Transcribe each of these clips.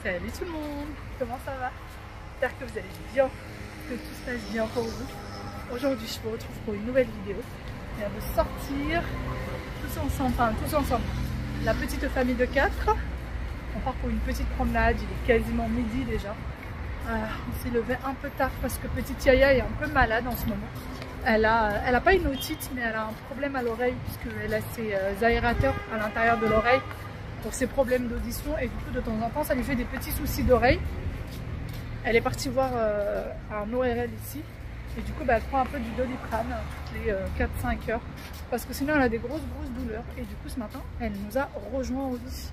Salut tout le monde, comment ça va? J'espère que vous allez bien, que tout se passe bien pour vous. Aujourd'hui je vous retrouve pour une nouvelle vidéo. On vient de sortir tous ensemble, la petite famille de 4. On part pour une petite promenade, il est quasiment midi déjà. On s'est levé un peu tard parce que petite Yaya est un peu malade en ce moment. Elle a pas une otite, mais elle a un problème à l'oreille puisqu'elle a ses aérateurs à l'intérieur de l'oreille pour ses problèmes d'audition, et du coup de temps en temps ça lui fait des petits soucis d'oreille. Elle est partie voir un ORL ici et du coup elle prend un peu du Doliprane toutes les 4-5 heures parce que sinon elle a des grosses douleurs, et du coup ce matin elle nous a rejoint au lit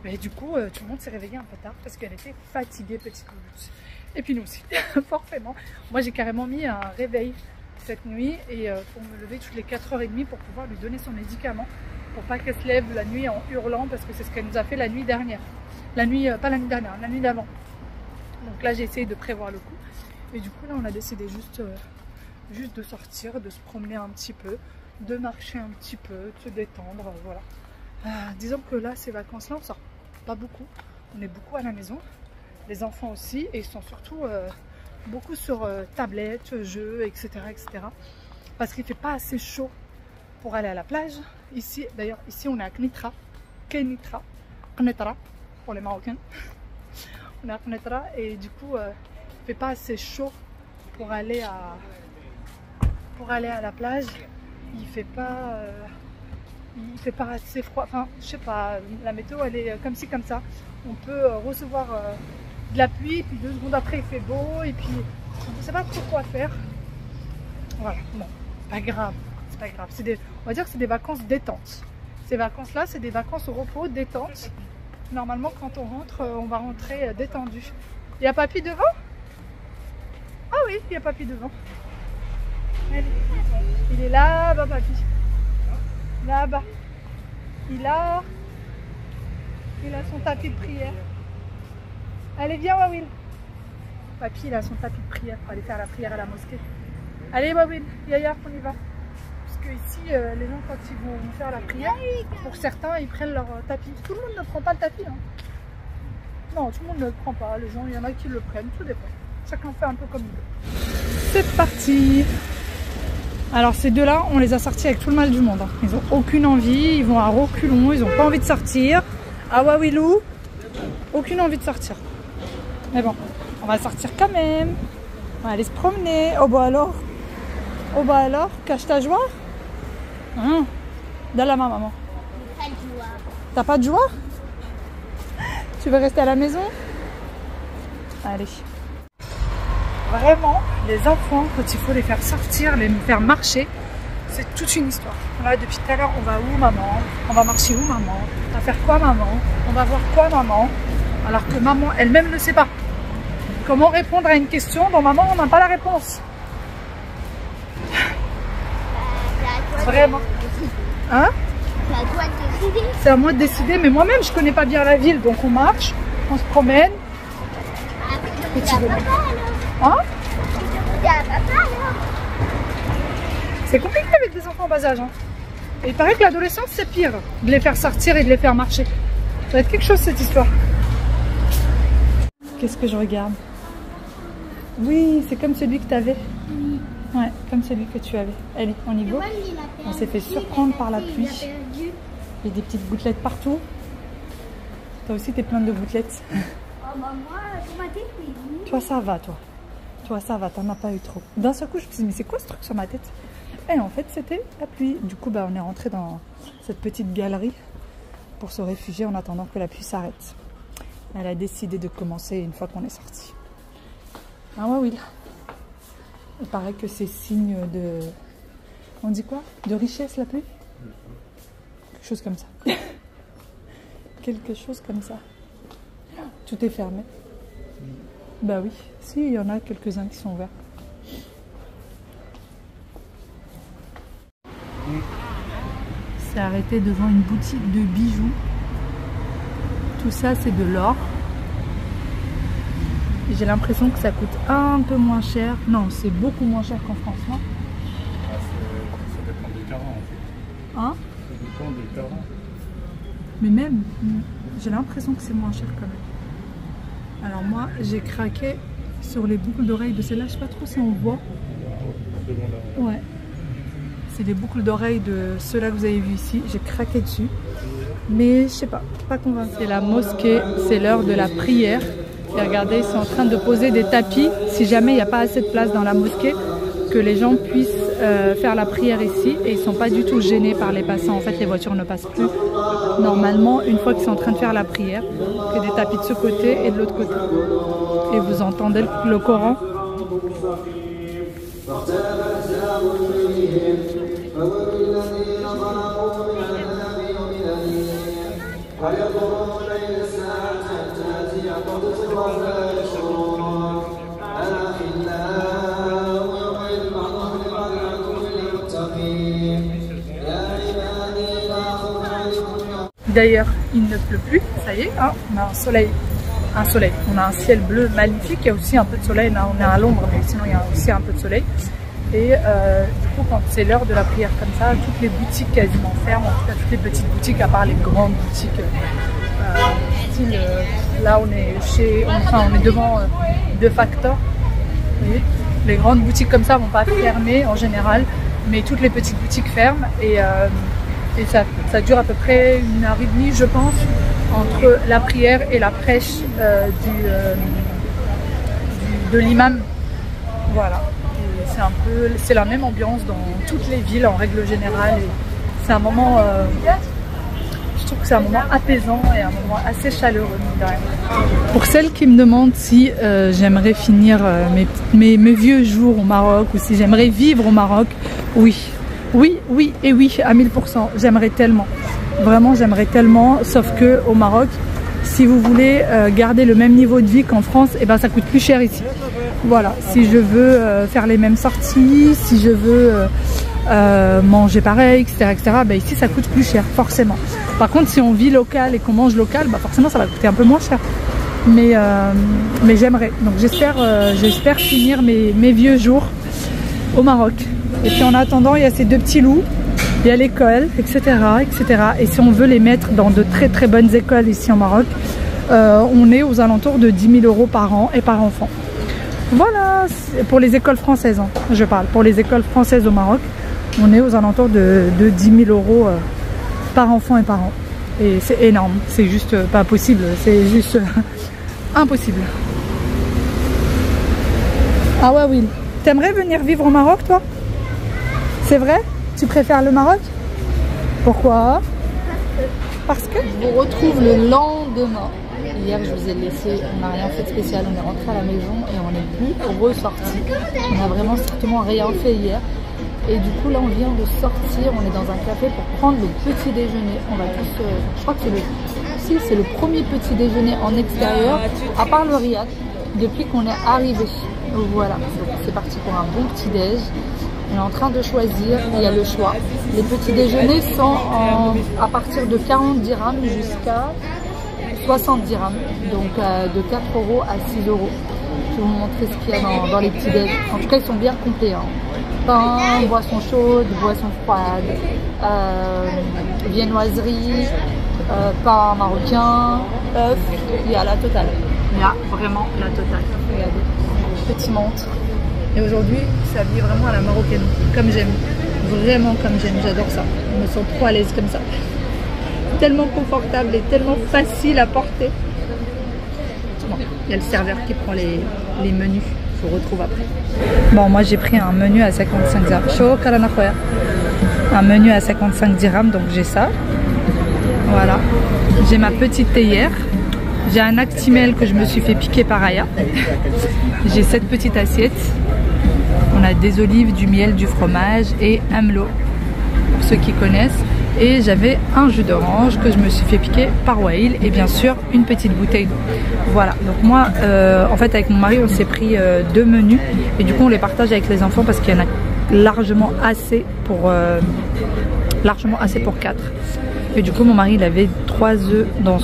et du coup tout le monde s'est réveillé un peu tard parce qu'elle était fatiguée, petite louloute. Et puis nous aussi forcément. Moi j'ai carrément mis un réveil cette nuit et pour me lever toutes les 4h30 pour pouvoir lui donner son médicament, pour pas qu'elle se lève la nuit en hurlant, parce que c'est ce qu'elle nous a fait la nuit dernière. La nuit, pas la nuit dernière, la nuit d'avant. Donc là j'ai essayé de prévoir le coup. Et du coup là on a décidé juste de sortir, de se promener un petit peu, de marcher un petit peu, de se détendre, voilà. Disons que là ces vacances là on sort pas beaucoup, on est beaucoup à la maison. Les enfants aussi, et ils sont surtout beaucoup sur tablettes, jeux, etc. Parce qu'il fait pas assez chaud pour aller à la plage. Ici, d'ailleurs, ici on est à Knitra, pour les Marocains. On est à Knitra et du coup, il fait pas assez chaud pour aller à la plage. Il fait pas assez froid. Enfin, je sais pas. La météo, elle est comme ci comme ça. On peut recevoir de la pluie, puis 2 secondes après il fait beau, et puis on ne sait pas trop quoi faire. Voilà, bon, c'est pas grave. On va dire que c'est des vacances détente. Ces vacances-là, c'est des vacances au repos, détente. Normalement, quand on rentre, on va rentrer détendu. Il y a papy devant? Ah oui, il y a papy devant. Allez. Il est là-bas, papy. Là-bas. Il a son tapis de prière. Allez, viens, Wawil. Papy, il a son tapis de prière pour aller faire la prière à la mosquée. Allez, Wawil, Yaya, on y va. Parce que ici, les gens, quand ils vont faire la prière, pour certains, ils prennent leur tapis. Tout le monde ne prend pas le tapis. Hein. Non, tout le monde ne le prend pas. Les gens, il y en a qui le prennent, tout dépend. Chacun fait un peu comme il veut. C'est parti. Alors, ces deux-là, on les a sortis avec tout le mal du monde. Hein. Ils n'ont aucune envie, ils vont à reculons, ils n'ont pas envie de sortir. Ah, Wawilou, aucune envie de sortir. Mais bon, on va sortir quand même. On va aller se promener. Oh bah alors, cache ta joie. Hein? Donne la main, maman. T'as pas de joie? Tu veux rester à la maison? Allez. Vraiment, les enfants, quand il faut les faire sortir, les faire marcher, c'est toute une histoire. Là, depuis tout à l'heure, on va où, maman? On va marcher où, maman? On va faire quoi, maman? On va voir quoi, maman? Alors que maman elle-même ne sait pas. Comment répondre à une question dont maman n'a pas la réponse? Vraiment. Hein? C'est à toi de décider. C'est à moi de décider, mais moi-même je connais pas bien la ville, donc on marche, on se promène. Et tu veux... Hein? C'est compliqué avec des enfants en bas âge. Hein. Et il paraît que l'adolescence c'est pire, de les faire sortir et de les faire marcher. Ça va être quelque chose cette histoire. Qu'est-ce que je regarde? Oui, c'est comme celui que tu avais. Oui. Ouais, comme celui que tu avais. Allez, on y va. On s'est fait surprendre par la pluie. Il y a des petites gouttelettes partout. Toi aussi, t'es pleine de gouttelettes. Oh, bah moi, sur ma tête, oui. Toi, ça va, toi. Toi, ça va, t'en as pas eu trop. D'un seul coup, je me suis dit, mais c'est quoi ce truc sur ma tête? Et en fait, c'était la pluie. Du coup, bah, on est rentré dans cette petite galerie pour se réfugier en attendant que la pluie s'arrête. Elle a décidé de commencer une fois qu'on est sorti. Ah ouais, oui. Il paraît que c'est signe de... On dit quoi? De richesse, la pluie? Quelque chose comme ça. Quelque chose comme ça. Tout est fermé. Bah oui. Si, il y en a quelques-uns qui sont ouverts. C'est arrêté devant une boutique de bijoux. Tout ça, c'est de l'or. J'ai l'impression que ça coûte un peu moins cher. Non, c'est beaucoup moins cher qu'en France, non? Ça dépend des carats en fait. Hein? Ça dépend des carats. Mais même, j'ai l'impression que c'est moins cher quand même. Alors moi, j'ai craqué sur les boucles d'oreilles de celle-là. Je sais pas trop si on voit. Ouais. C'est les boucles d'oreilles de ceux-là que vous avez vu ici. J'ai craqué dessus. Mais je sais pas convaincue. C'est la mosquée, c'est l'heure de la prière. Et regardez, ils sont en train de poser des tapis. Si jamais il n'y a pas assez de place dans la mosquée, que les gens puissent faire la prière ici. Et ils ne sont pas du tout gênés par les passants. En fait, les voitures ne passent plus. Normalement, une fois qu'ils sont en train de faire la prière, il y a des tapis de ce côté et de l'autre côté. Et vous entendez le Coran. D'ailleurs, il ne pleut plus, ça y est, hein, on a un soleil, on a un ciel bleu magnifique, il y a aussi un peu de soleil, là on est à l'ombre, mais sinon il y a aussi un peu de soleil. Et du coup, quand c'est l'heure de la prière comme ça, toutes les boutiques quasiment ferment, en tout cas toutes les petites boutiques, à part les grandes boutiques. Là on est on est devant De Factor. Et les grandes boutiques comme ça vont pas fermer en général, mais toutes les petites boutiques ferment et ça dure à peu près 1h30 je pense, entre la prière et la prêche de l'imam. Voilà. C'est la même ambiance dans toutes les villes en règle générale. C'est un moment, je trouve que c'est un moment apaisant et un moment assez chaleureux. Pour celles qui me demandent si j'aimerais finir mes vieux jours au Maroc ou si j'aimerais vivre au Maroc, oui, à 1000%. J'aimerais tellement, vraiment j'aimerais tellement, sauf que au Maroc, si vous voulez garder le même niveau de vie qu'en France, et ben ça coûte plus cher ici. Voilà, si je veux faire les mêmes sorties, si je veux manger pareil, etc., ben ici ça coûte plus cher, forcément. Par contre, si on vit local et qu'on mange local, bah forcément ça va coûter un peu moins cher. Mais j'aimerais. Donc j'espère finir mes vieux jours au Maroc. Et puis en attendant, il y a ces deux petits loups, il y a l'école, etc., etc. Et si on veut les mettre dans de très très bonnes écoles ici au Maroc, on est aux alentours de 10 000 € par an et par enfant. Voilà, pour les écoles françaises, hein, je parle. Pour les écoles françaises au Maroc, on est aux alentours de 10 000 € par enfant et par an. Et c'est énorme, c'est juste pas possible, c'est juste impossible. Ah ouais, Will, t'aimerais venir vivre au Maroc, toi? C'est vrai? Tu préfères le Maroc? Pourquoi? Parce que je vous retrouve le lendemain. Hier, je vous ai laissé, on n'a rien fait de spécial, on est rentré à la maison et on n'est plus ressorti. On a vraiment strictement rien fait hier. Et du coup, là, on vient de sortir, on est dans un café pour prendre le petit déjeuner. On va tous, je crois que c'est le premier petit déjeuner en extérieur, à part le riad, depuis qu'on est arrivé. Voilà, donc c'est parti pour un bon petit déj. On est en train de choisir, il y a le choix. Les petits déjeuners sont à partir de 40 dirhams jusqu'à 60 dirhams, donc de 4 € à 6 €. Je vais vous montrer ce qu'il y a dans les petits déj. En tout cas, ils sont bien complets. Hein. Pain, boisson chaude, boisson froide, viennoiserie, pain marocain, œuf, il y a la totale. Il y a vraiment la totale. Regardez, petit montre. Et aujourd'hui, c'est habillé vraiment à la marocaine, comme j'aime. Vraiment comme j'aime, j'adore ça. Je me sens trop à l'aise comme ça. Tellement confortable et tellement facile à porter. Bon, il y a le serveur qui prend les menus. Je vous retrouve après. Bon, moi j'ai pris un menu à 55 dirhams. Un menu à 55 dirhams, donc j'ai ça. Voilà. J'ai ma petite théière. J'ai un Actimel que je me suis fait piquer par Aya. J'ai cette petite assiette. On a des olives, du miel, du fromage et amlo, pour ceux qui connaissent. Et j'avais un jus d'orange que je me suis fait piquer par Wael et bien sûr une petite bouteille d'eau. Voilà, donc moi en fait avec mon mari on s'est pris 2 menus et du coup on les partage avec les enfants parce qu'il y en a largement assez pour 4. Et du coup mon mari il avait 3 œufs dans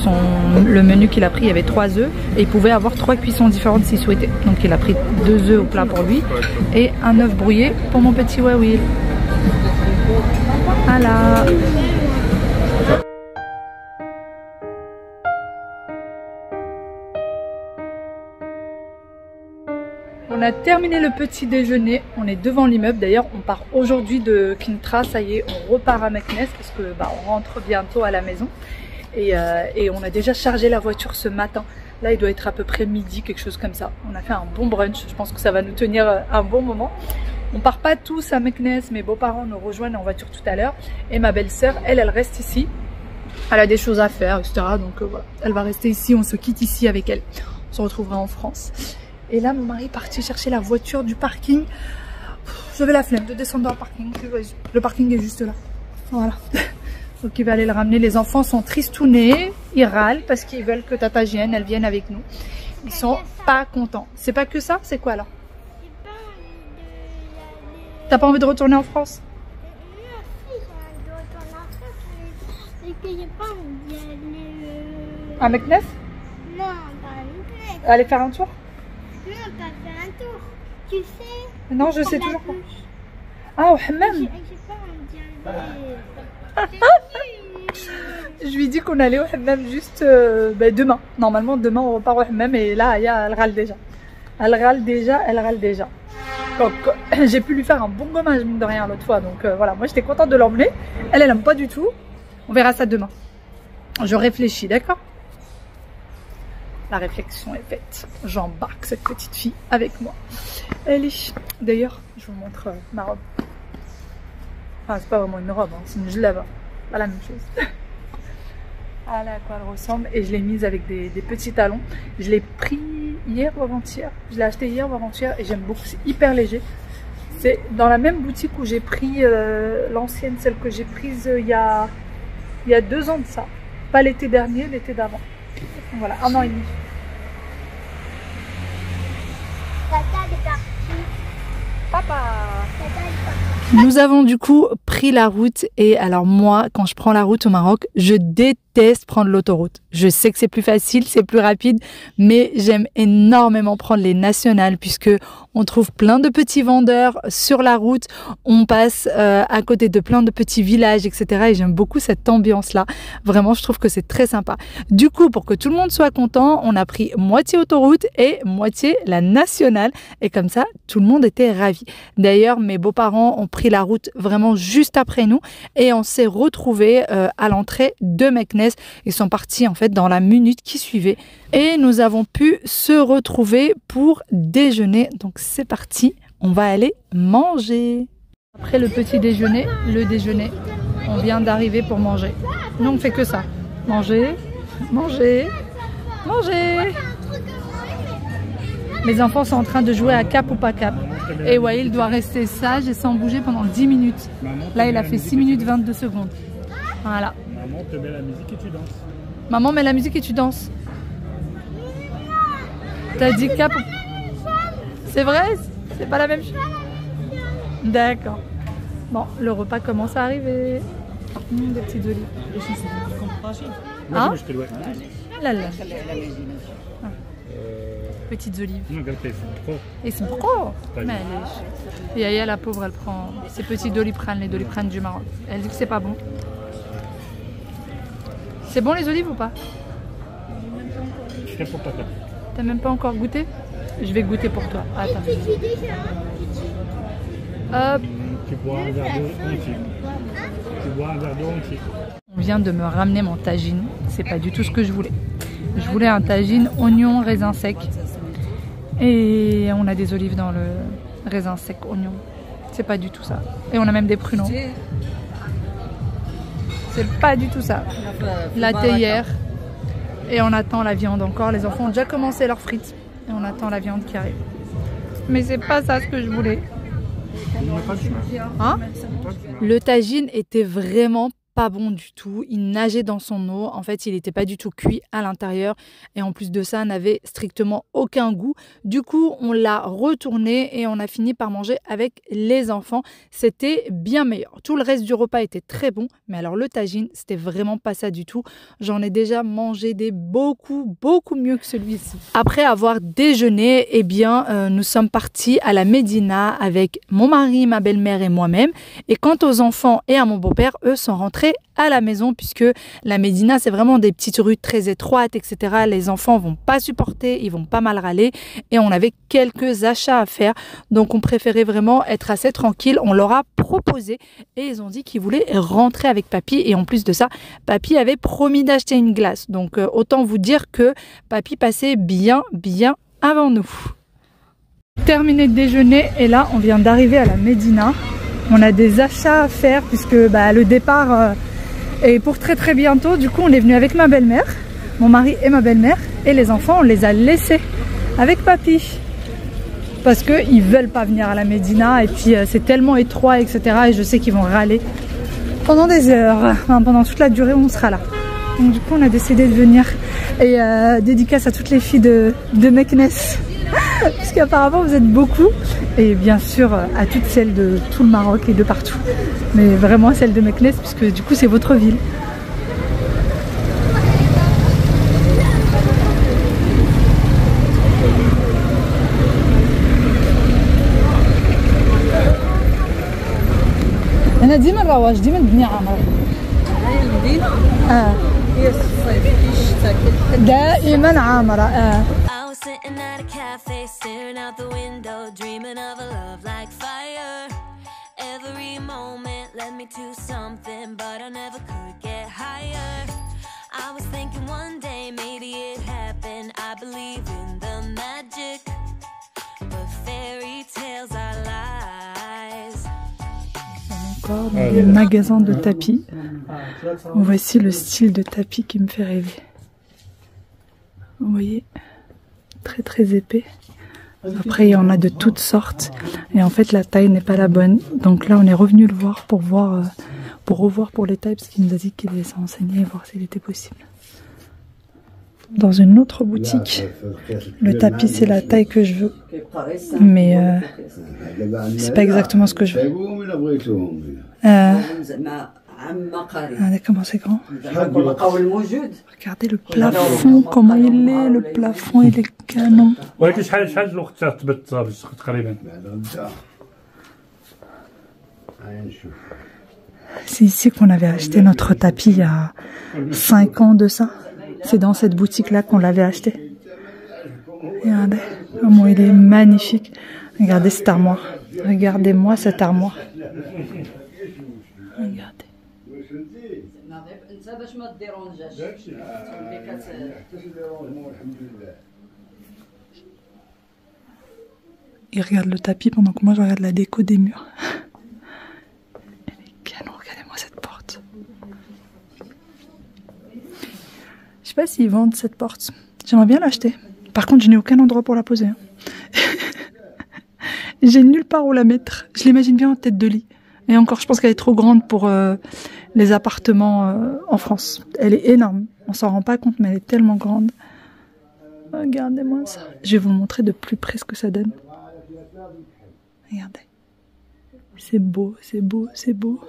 le menu qu'il a pris, il y avait 3 œufs et il pouvait avoir 3 cuissons différentes s'il souhaitait. Donc il a pris 2 œufs au plat pour lui et un œuf brouillé pour mon petit Wael. Voilà. On a terminé le petit déjeuner, on est devant l'immeuble. D'ailleurs, on part aujourd'hui de Kintra, ça y est, on repart à Meknès parce que on rentre bientôt à la maison. Et on a déjà chargé la voiture ce matin. Là, il doit être à peu près midi, quelque chose comme ça. On a fait un bon brunch, je pense que ça va nous tenir un bon moment. On part pas tous à Meknès, mes beaux-parents nous rejoignent en voiture tout à l'heure. Et ma belle-sœur, elle reste ici. Elle a des choses à faire, etc. Donc voilà, elle va rester ici, on se quitte ici avec elle. On se retrouvera en France. Et là, mon mari est parti chercher la voiture du parking. J'avais la flemme de descendre dans le parking. Le parking est juste là. Voilà. Donc il va aller le ramener. Les enfants sont tristounés. Ils râlent parce qu'ils veulent que Tata Gienne, elle vienne avec nous. Ils sont pas contents. C'est pas que ça? C'est quoi là? T'as pas envie de retourner en France? À Meknès? Non, pas à Meknès. Aller faire un tour? Non, pas faire un tour. Tu sais? Non, je sais toujours pas. Ah, au hammam. J'ai pas envie d'y aller. Je lui dis qu'on allait au hammam juste demain. Normalement, demain, on repart au hammam et là, Aya, elle râle déjà. Elle râle déjà. Donc, j'ai pu lui faire un bon gommage, mine de rien, l'autre fois. Donc voilà, moi, j'étais contente de l'emmener. Elle aime pas du tout. On verra ça demain. Je réfléchis, d'accord? La réflexion est faite. J'embarque cette petite fille avec moi. Elle est... D'ailleurs, je vous montre ma robe. Enfin, c'est pas vraiment une robe, hein, c'est une gelève. Pas la même chose. Voilà à quoi elle ressemble. Et je l'ai mise avec des petits talons. Je l'ai pris hier ou avant-hier. Je l'ai acheté hier ou avant-hier et j'aime beaucoup. C'est hyper léger. C'est dans la même boutique où j'ai pris l'ancienne, celle que j'ai prise il y a 2 ans de ça. Pas l'été dernier, l'été d'avant. Voilà, 1 an et demi. Tata est partie. Papa. Tata est partie. Nous avons du coup pris la route et alors moi, quand je prends la route au Maroc, je déteste prendre l'autoroute. Je sais que c'est plus facile, c'est plus rapide, mais j'aime énormément prendre les nationales puisque on trouve plein de petits vendeurs sur la route, on passe à côté de plein de petits villages, etc. Et j'aime beaucoup cette ambiance-là. Vraiment, je trouve que c'est très sympa. Du coup, pour que tout le monde soit content, on a pris moitié autoroute et moitié la nationale. Et comme ça, tout le monde était ravi. D'ailleurs, mes beaux-parents ont pris la route vraiment juste après nous et on s'est retrouvés à l'entrée de Meknès. Ils sont partis en fait dans la minute qui suivait et nous avons pu se retrouver pour déjeuner. Donc c'est parti, on va aller manger. Après le petit déjeuner, le déjeuner, on vient d'arriver pour manger. Nous on fait que ça, manger, manger, manger. Les enfants sont en train de jouer à cap ou pas cap. Et Wael doit rester sage et sans bouger pendant 10 minutes. Là, il a fait 6 minutes 22 secondes. Voilà. Maman te met la musique et tu danses. Maman met la musique et tu danses. T'as dit cap ou... C'est vrai? C'est pas la même chose? D'accord. Bon, le repas commence à arriver. Des petites olives. Ah? Là, là. Petites olives. Et c'est pourquoi? Et Yaya, la pauvre, elle prend ces petits doliprane, les doliprane du Maroc. Elle dit que c'est pas bon. C'est bon les olives ou pas? T'as même pas encore goûté? Je vais goûter pour toi. Attends. Hop. Tu bois un verre d'eau entier. Tu bois un verre d'eau entier. On vient de me ramener mon tagine. C'est pas du tout ce que je voulais. Je voulais un tagine oignon raisin sec. Et on a des olives dans le raisin sec oignon. C'est pas du tout ça. Et on a même des pruneaux. C'est pas du tout ça. La théière. Et on attend la viande encore. Les enfants ont déjà commencé leurs frites. Et on attend la viande qui arrive. Mais c'est pas ça ce que je voulais. Hein? Le tagine était vraiment pas bon du tout, il nageait dans son eau, en fait il n'était pas du tout cuit à l'intérieur et en plus de ça n'avait strictement aucun goût. Du coup on l'a retourné et on a fini par manger avec les enfants, c'était bien meilleur. Tout le reste du repas était très bon, mais alors le tagine c'était vraiment pas ça du tout. J'en ai déjà mangé des beaucoup mieux que celui-ci. Après avoir déjeuné, eh bien nous sommes partis à la Médina avec mon mari, ma belle-mère et moi-même, et quant aux enfants et à mon beau-père, eux sont rentrés rentrer à la maison puisque la Médina c'est vraiment des petites rues très étroites, etc. Les enfants vont pas supporter, ils vont pas mal râler et on avait quelques achats à faire. Donc on préférait vraiment être assez tranquille. On leur a proposé et ils ont dit qu'ils voulaient rentrer avec papy. Et en plus de ça, papy avait promis d'acheter une glace. Donc autant vous dire que papy passait bien avant nous. Terminé de déjeuner et là on vient d'arriver à la Médina. On a des achats à faire puisque le départ est pour très bientôt. Du coup on est venu avec ma belle-mère, mon mari et ma belle-mère, et les enfants on les a laissés avec papy parce qu'ils veulent pas venir à la Médina et puis c'est tellement étroit, etc. Et je sais qu'ils vont râler pendant des heures, enfin, pendant toute la durée où on sera là. Donc du coup on a décidé de venir et dédicace à toutes les filles de Meknes parce qu'apparemment vous êtes beaucoup, et bien sûr à toutes celles de tout le Maroc et de partout, mais vraiment celles de Meknes puisque du coup c'est votre ville. أنا ديما الرواج ديما الدنيا عامرة. هي الصيف الشتاء دائما عامرة. I was sitting at a cafe staring out the window dreaming of a love like fire. Every moment led me to something but I never could get higher. I was thinking one day maybe it happened. I believe in the magic but fairy tales are lies. Encore dans le magasin de tapis. Voici le style de tapis qui me fait rêver. Vous voyez, très épais. Après il y en a de toutes sortes et en fait la taille n'est pas la bonne. Donc là on est revenu le voir pour revoir pour les tailles parce qu'il nous a dit qu'il allait s'en renseigner et voir s'il était possible. Dans une autre boutique, le tapis c'est la taille que je veux, mais c'est pas exactement ce que je veux. Regardez comment c'est grand. Regardez le plafond, comment il est, le plafond il est canon. C'est ici qu'on avait acheté notre tapis il y a 5 ans de ça. C'est dans cette boutique là qu'on l'avait acheté. Regardez comment il est magnifique. Regardez cette armoire. Regardez-moi cette armoire. Regardez. Il regarde le tapis pendant que moi je regarde la déco des murs. Elle est canon, regardez-moi cette porte. Je sais pas s'ils vendent cette porte. J'aimerais bien l'acheter. Par contre je n'ai aucun endroit pour la poser. J'ai nulle part où la mettre. Je l'imagine bien en tête de lit. Et encore, je pense qu'elle est trop grande pour les appartements en France. Elle est énorme. On s'en rend pas compte, mais elle est tellement grande. Regardez-moi ça. Je vais vous montrer de plus près ce que ça donne. Regardez. C'est beau, c'est beau, c'est beau.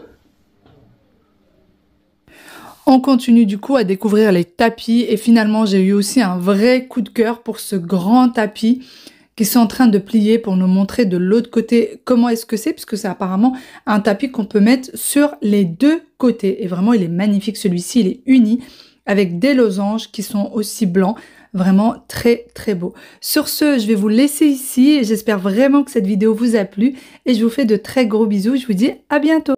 On continue du coup à découvrir les tapis. Et finalement, j'ai eu aussi un vrai coup de cœur pour ce grand tapis qui sont en train de plier pour nous montrer de l'autre côté comment est-ce que c'est, puisque c'est apparemment un tapis qu'on peut mettre sur les deux côtés. Et vraiment, il est magnifique celui-ci, il est uni avec des losanges qui sont aussi blancs. Vraiment très beau. Sur ce, je vais vous laisser ici. J'espère vraiment que cette vidéo vous a plu et je vous fais de très gros bisous. Je vous dis à bientôt.